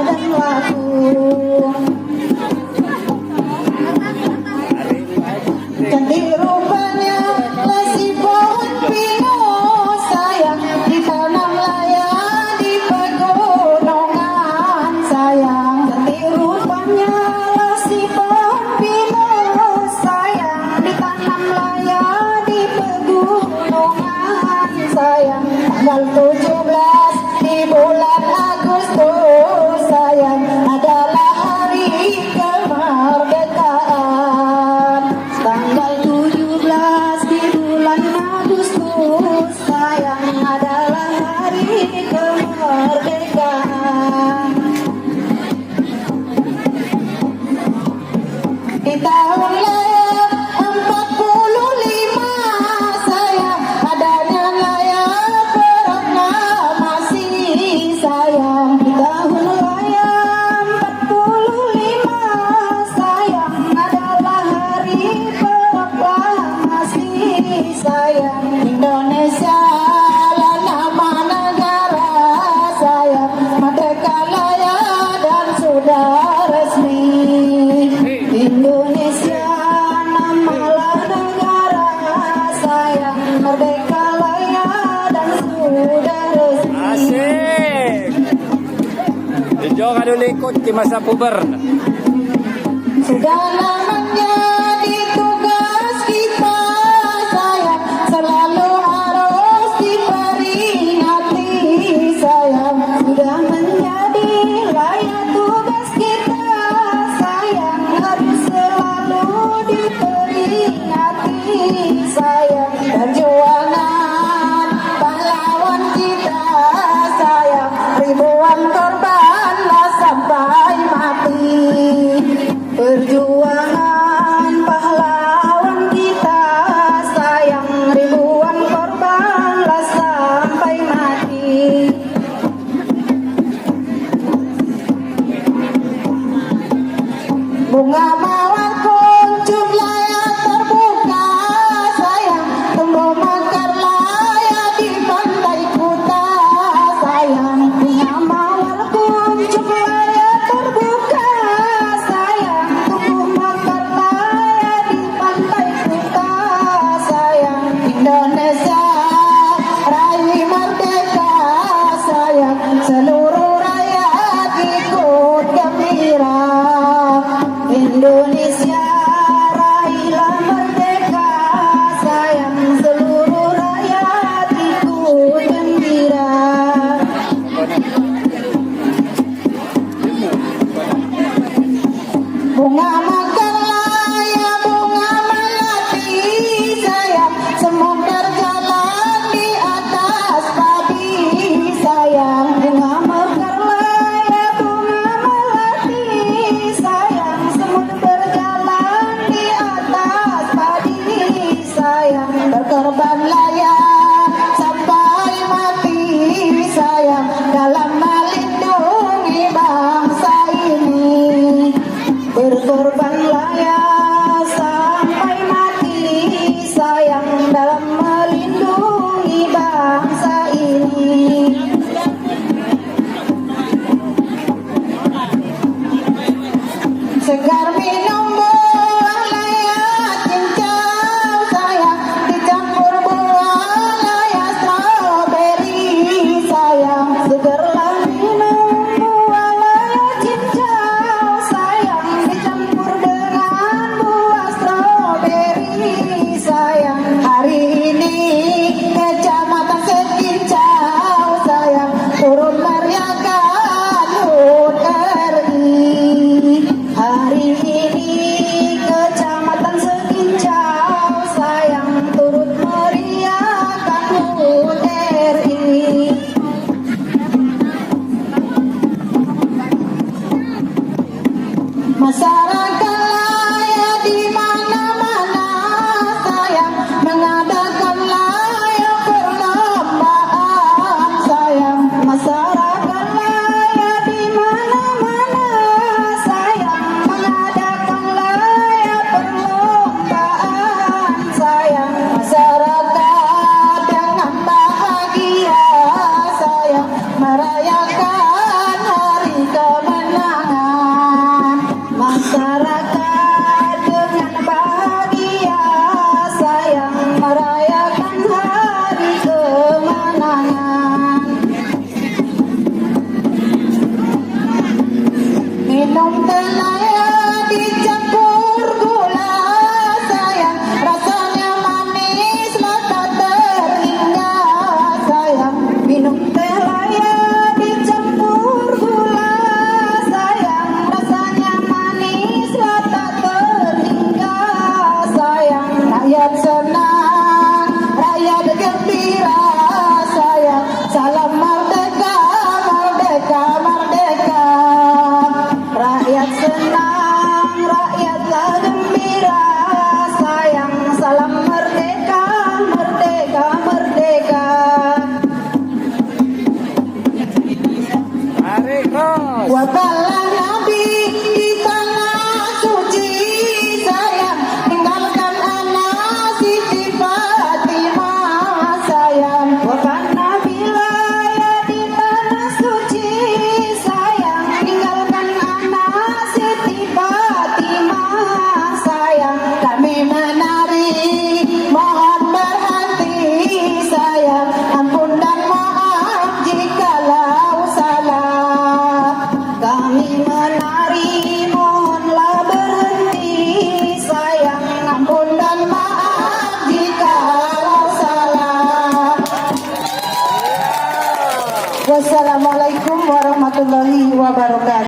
dan waktu. Cantik rupanya lesi pohon pinus sayang, ditanam layak di pegunungan sayang. Cantik rupanya lesi pohon pinus sayang, ditanam layak di pegunungan sayang. Tanggal 17 di bulan Agustus sayang adalah hari kemerdekaan. Tanggal 17 di bulan Agustus sayang adalah hari kemerdekaan. Di tahun layak 45 sayang adanya layak proklamasi sayang. Di tahun layak 45 sayang adalah hari proklamasi sayang. Indonesia lah nama negara sayang, merdeka layak dan sudah resmi. Indonesia namalah negara sayang, merdeka layak dan sudah resmi. Asik. Dijo ka likod di masa puber. Sudah menjadi tugas kita sayang, selalu harus diperingati sayang. Sudah menjadi layak tugas kita sayang, harus selalu diperingati sayang. Perjuangan pahlawan kita sayang, ribuan korbanlah sampai mati. Perjuangan pahlawan kita sayang, ribuan korbanlah sampai mati. Bunga mawar kuncup layak terbuka sayang, tumbuh mekar layak di pantai Kuta sayang. Bunga mawar kuncup layak terbuka sayang, tumbuh mekar layak di pantai Kuta sayang. Indonesia raih merdeka sayang, seluruh rakyat ikut gembira. Indonesia raihlah merdeka sayang, seluruh rakyat ikut gembira. Bunga mekar layak, bunga melati sayang, semut berjalan di atas padi sayang. Bunga mekar layak, bunga melati sayang, semut berjalan di atas padi sayang. Berkorban layak sampai mati sayang, dalam melindungi bangsa ini. Berkorban layak sampai mati sayang, dalam melindungi bangsa ini. Segar minum buah layak cincau sayang, dicampur buah layak stroberi sayang. Segarlah minum buah layak cincau sayang, dicampur dengan buah stroberi sayang. Hari ini Kecamatan Sekincau sayang turut meriahkan HUT RI. Hari ini Kecamatan Sekincau sayang turut meriahkan HUT RI. Masyarakat layak di mana-mana sayang, mengadakan layak perlombaan sayang. Masyarakat layak di mana-mana sayang, mengadakan layak perlombaan sayang. Masyarakat dengan bahagia sayang, merayakan hari kemerdekaan. kemenangan. Masyarakat dengan bahagia sayang merayakan hari kemenangan. Minum telaya dicampur gula sayang, rasanya manis mata terhingga sayang. Minum telaya dicampur gula sayang, rasanya manis mata terhingga sayang. Rakyat senang, rakyat gembira sayang, salam merdeka, merdeka, merdeka. Rakyat senang, rakyatlah gembira sayang, salam merdeka, merdeka, merdeka. Tarik terus. Wabahlah Nabi di tanah suci sayang, tinggalkan anak Siti Fatimah sayang. Wabah Nabi laya di tanah suci sayang, tinggalkan anak Siti Fatimah sayang. Kami menari mohon berhenti sayang, ampun dan maaf jikalau salah. Kami menari mohonlah berhenti sayang, ampun dan maaf jikalau salah. Wassalamualaikum warahmatullahi wabarakatuh.